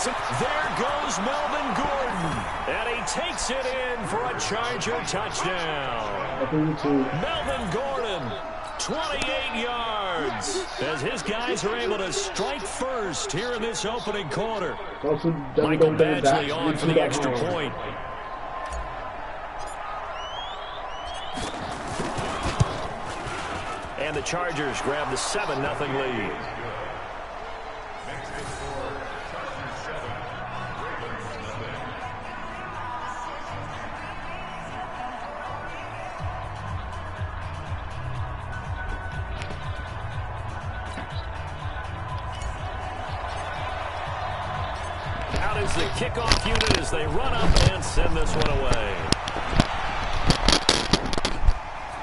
There goes Melvin Gordon. And he takes it in for a Charger touchdown. Melvin Gordon, 28 yards. As his guys are able to strike first here in this opening quarter. Michael Badgley on for the extra point. And the Chargers grab the 7-0 lead. Out is the kickoff unit as they run up and send this one away.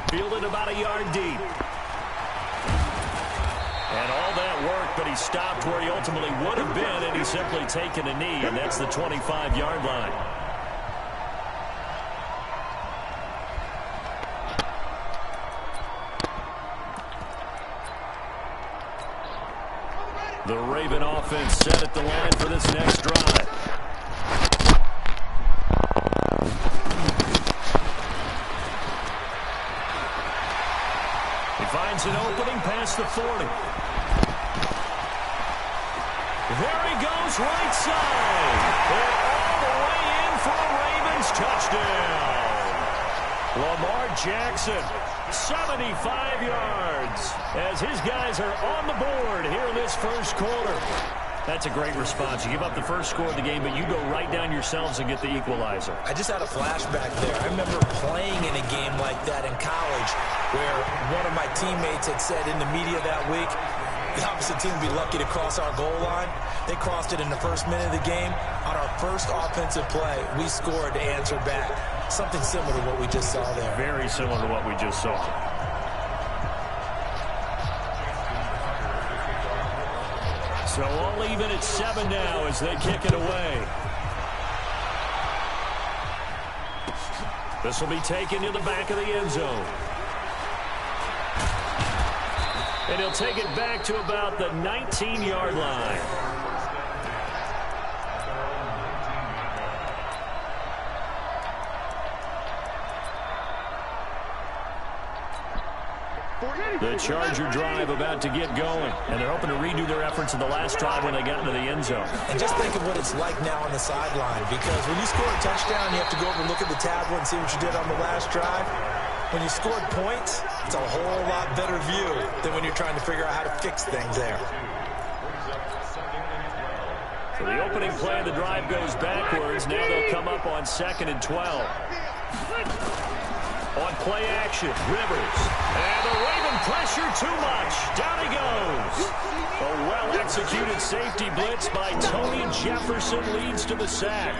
Fielded about a yard deep. And all that work, but he stopped where he ultimately would have been, and he's simply taken a knee, and that's the 25-yard line. The Raven offense set at the line for this next drive. He finds an opening past the 40. There he goes, right side. And all the way in for a Ravens touchdown. Lamar Jackson, 75 yards, as his guys are on the board here in this first quarter. That's a great response. You give up the first score of the game, but you go right down yourselves and get the equalizer. I just had a flashback there. I remember playing in a game like that in college where one of my teammates had said in the media that week, the opposite team would be lucky to cross our goal line. They crossed it in the first minute of the game. On our first offensive play, we scored to answer back. Something similar to what we just saw there. Very similar to what we just saw. So all even at 7 now as they kick it away. This will be taken to the back of the end zone. And he'll take it back to about the 19-yard line. The Charger drive about to get going, and they're hoping to redo their efforts in the last drive when they got into the end zone. And just think of what it's like now on the sideline, because when you score a touchdown, you have to go over and look at the tablet and see what you did on the last drive. When you scored points, it's a whole lot better view than when you're trying to figure out how to fix things there. So the opening play of the drive goes backwards. Now they'll come up on 2nd and 12. On play action, Rivers. And the Raven pressure too much. Down he goes. A well-executed safety blitz by Tony Jefferson leads to the sack.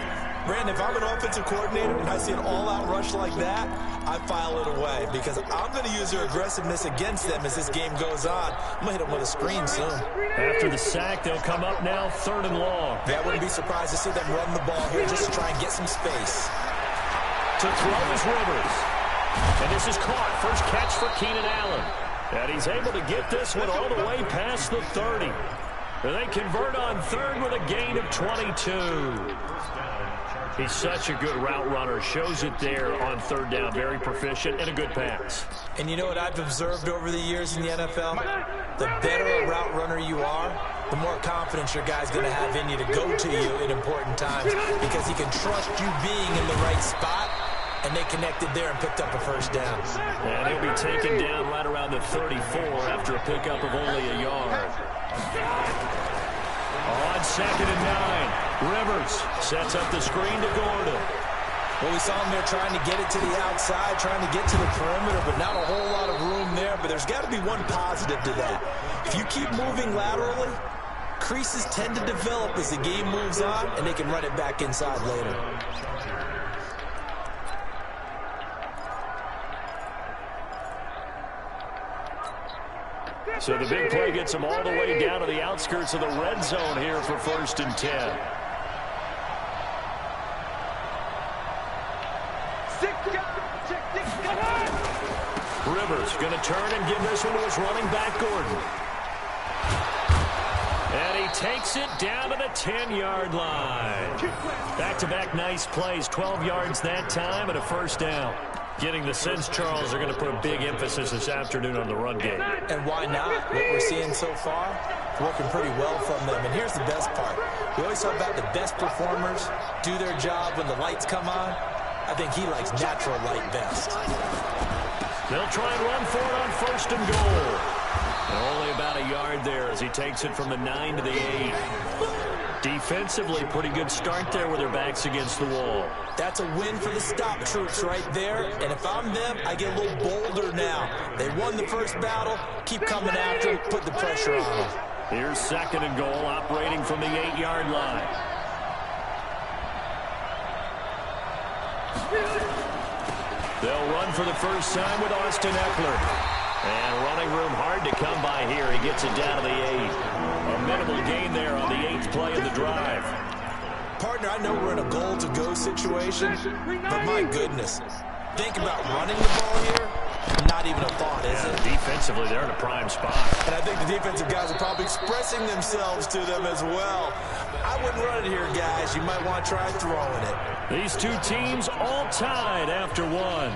Brandon, if I'm an offensive coordinator and I see an all-out rush like that, I file it away because I'm going to use their aggressiveness against them as this game goes on. I'm going to hit them with a screen soon. After the sack, they'll come up now 3rd and long. I wouldn't be surprised to see them run the ball here just to try and get some space. To throw is Rivers. And this is caught. First catch for Keenan Allen. And he's able to get this one all the way past the 30. And they convert on 3rd with a gain of 22. He's such a good route runner. Shows it there on 3rd down. Very proficient and a good pass. And you know what I've observed over the years in the NFL? The better a route runner you are, the more confidence your guy's going to have in you to go to you in important times because he can trust you being in the right spot. And they connected there and picked up a first down. And he'll be taken down right around the 34 after a pickup of only a yard. On 2nd and 9, Rivers sets up the screen to Gordon. Well, we saw him there trying to get it to the outside, trying to get to the perimeter, but not a whole lot of room there. But there's got to be one positive to that. If you keep moving laterally, creases tend to develop as the game moves on, and they can run it back inside later. So the big play gets them all the way down to the outskirts of the red zone here for 1st and 10. Rivers going to turn and give this one to his running back, Gordon. And he takes it down to the 10-yard line. Back-to-back nice plays, 12 yards that time and a first down. Getting the sense, Charles, they're going to put a big emphasis this afternoon on the run game. And why not? What we're seeing so far, working pretty well from them. And here's the best part. We always talk about the best performers do their job when the lights come on. I think he likes natural light best. They'll try and run for it on first and goal. And only about a yard there as he takes it from the 9 to the 8. Defensively, pretty good start there with their backs against the wall. That's a win for the stop troops right there. And if I'm them, I get a little bolder now. They won the first battle. Keep coming after them. Put the pressure on them. Here's second and goal, operating from the 8-yard line. They'll run for the first time with Austin Eckler. And running room hard to come by here. He gets it down to the 8. A minimal gain there on the 8th play of the drive. Partner, I know we're in a goal-to-go situation, but my goodness. Think about running the ball here. Not even a thought, is it? Defensively, they're in a prime spot. And I think the defensive guys are probably expressing themselves to them as well. I wouldn't run it here, guys. You might want to try throwing it. These two teams all tied after one.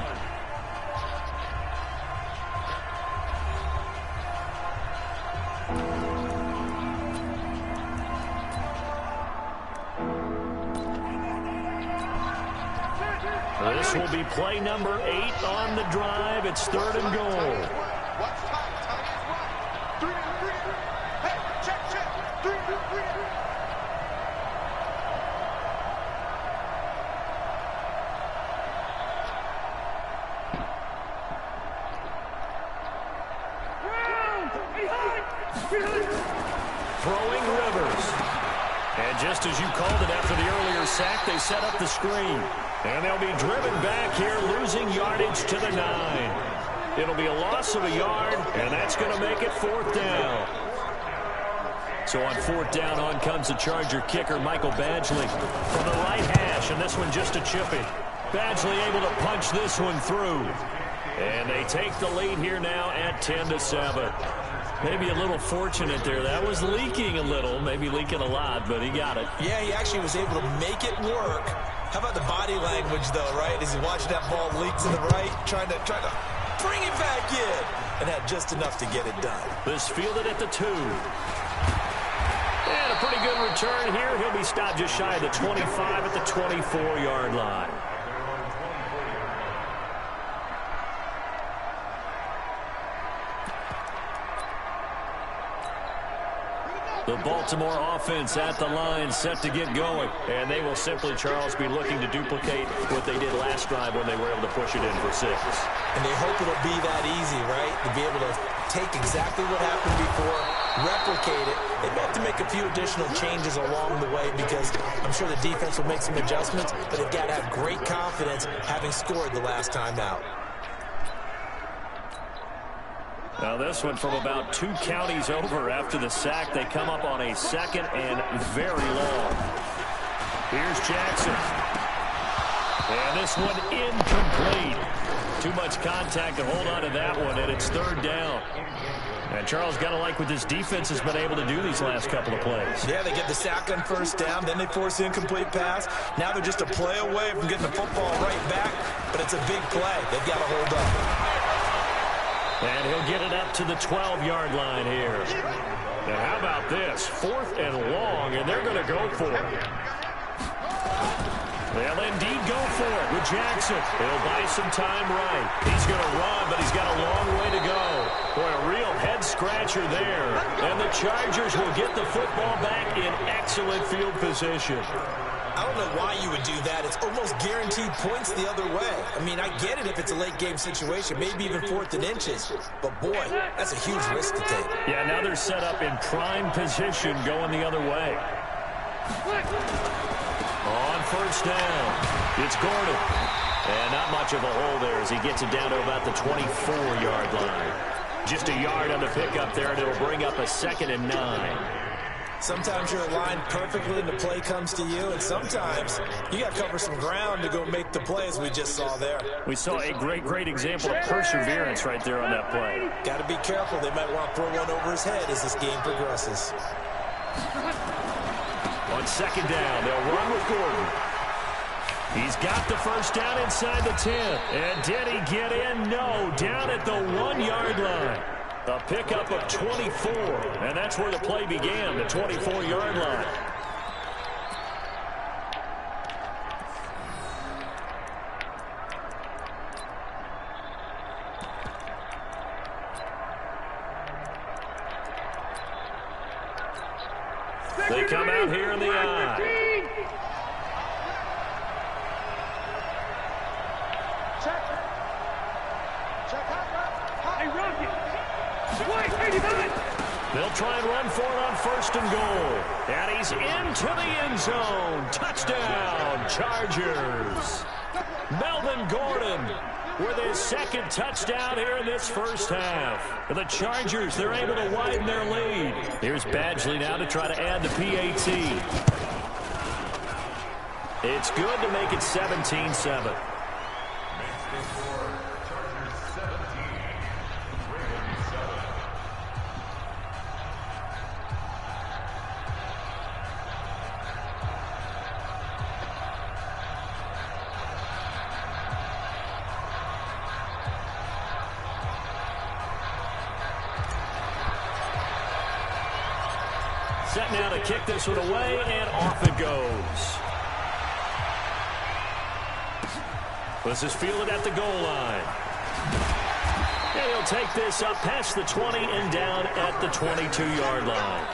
This will be play number 8 on the drive. It's third and goal. Throwing Rivers. And just as you called it after the earlier sack, they set up the screen. And they'll be driven back here, losing yardage to the 9. It'll be a loss of a yard, and that's going to make it fourth down. So on fourth down, on comes the Charger kicker, Michael Badgley, from the right hash, and this one just a chippy. Badgley able to punch this one through. And they take the lead here now at 10-7. Maybe a little fortunate there. That was leaking a little, maybe leaking a lot, but he got it. Yeah, he actually was able to make it work. How about the body language, though, right? As he watched that ball leak to the right, trying to bring it back in, and had just enough to get it done. This fielded at the 2. And a pretty good return here. He'll be stopped just shy of the 25 at the 24-yard line. The Baltimore offense at the line, set to get going. And they will simply, Charles, be looking to duplicate what they did last drive when they were able to push it in for 6. And they hope it'll be that easy, right? To be able to take exactly what happened before, replicate it. They may have to make a few additional changes along the way because I'm sure the defense will make some adjustments, but they've got to have great confidence having scored the last time out. Now this one from about 2 counties over after the sack. They come up on a second and very long. Here's Jackson. And this one incomplete. Too much contact to hold on to that one, and it's third down. And Charles, got to like what this defense has been able to do these last couple of plays. Yeah, they get the sack on first down, then they force the incomplete pass. Now they're just a play away from getting the football right back, but it's a big play. They've got to hold up. And he'll get it up to the 12-yard line here. Now how about this? 4th and long, and they're going to go for it. They'll indeed go for it with Jackson. He'll buy some time right. He's going to run, but he's got a long way to go. Boy, a real head-scratcher there. And the Chargers will get the football back in excellent field position. I don't know why you would do that. It's almost guaranteed points the other way. I mean, I get it if it's a late-game situation, maybe even 4th and inches. But, boy, that's a huge risk to take. Yeah, now they're set up in prime position going the other way. On first down, it's Gordon. And not much of a hole there as he gets it down to about the 24-yard line. Just a yard on the pickup there, and it'll bring up a 2nd and 9. Sometimes you're aligned perfectly and the play comes to you, and sometimes you got to cover some ground to go make the play, as we just saw there. We saw a great example of perseverance right there on that play. Got to be careful. They might want to throw one over his head as this game progresses. On second down, they'll run with Gordon. He's got the first down inside the 10. And did he get in? No, down at the 1-yard line. A pickup of 24, and that's where the play began, the 24-yard line. They come out here in the eye. They'll try and run for it on first and goal. And he's into the end zone. Touchdown, Chargers. Melvin Gordon with his second touchdown here in this first half. The Chargers, they're able to widen their lead. Here's Badgley now to try to add the PAT. It's good to make it 17-7. Set now to kick this one away, and off it goes. This is fielded at the goal line. And he'll take this up past the 20 and down at the 22-yard line.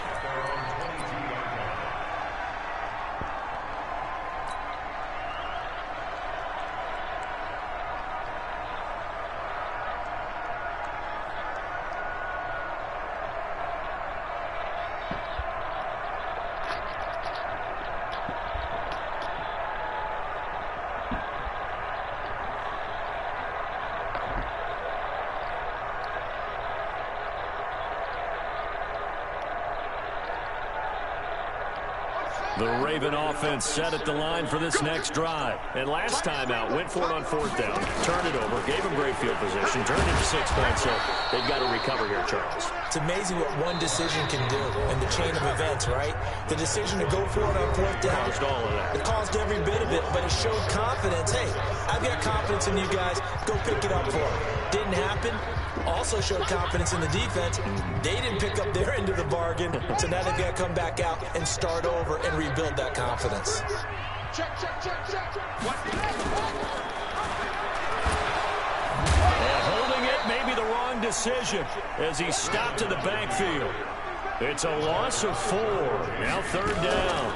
The Raven offense set at the line for this next drive. And last time out, went for it on fourth down, turned it over, gave him great field position, turned it to 6 points, so they've got to recover here, Charles. It's amazing what one decision can do in the chain of events, right? The decision to go for it on fourth down. Caused all of that. It caused every bit of it, but it showed confidence. Hey, I've got confidence in you guys. Go pick it up for them. Didn't happen. Also showed confidence in the defense. They didn't pick up their end of the bargain, so now they've got to come back out and start over and rebuild that confidence. And holding it may be the wrong decision as he stopped in the backfield. It's a loss of 4. Now third down.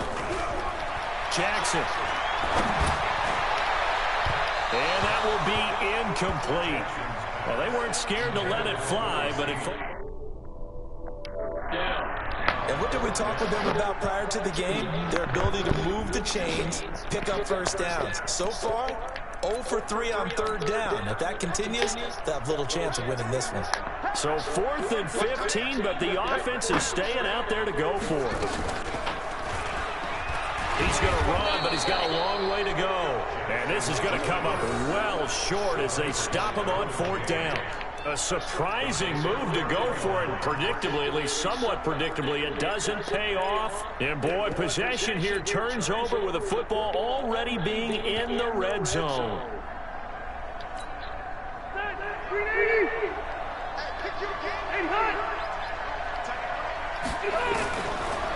Jackson. And that will be incomplete. Well, they weren't scared to let it fly, but it... And what did we talk with them about prior to the game? Their ability to move the chains, pick up first downs. So far, 0 for 3 on third down. If that continues, they'll have little chance of winning this one. So 4th and 15, but the offense is staying out there to go for it. He's going to run, but he's got a long way to go. And this is going to come up well short as they stop him on fourth down. A surprising move to go for it, and predictably, at least somewhat predictably, it doesn't pay off. And boy, possession here turns over with the football already being in the red zone.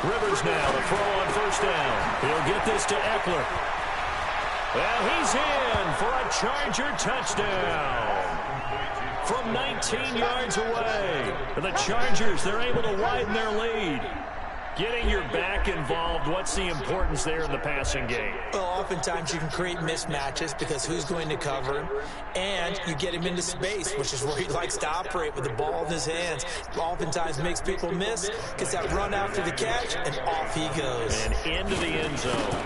Rivers now to throw on first down. He'll get this to Eckler. Well, he's in for a Charger touchdown. From 19 yards away. The Chargers, they're able to widen their lead. Getting your back involved, what's the importance there in the passing game? Well, oftentimes you can create mismatches because who's going to cover him, and you get him into space, which is where he likes to operate with the ball in his hands. Oftentimes makes people miss, gets that run after the catch, and off he goes. And into the end zone.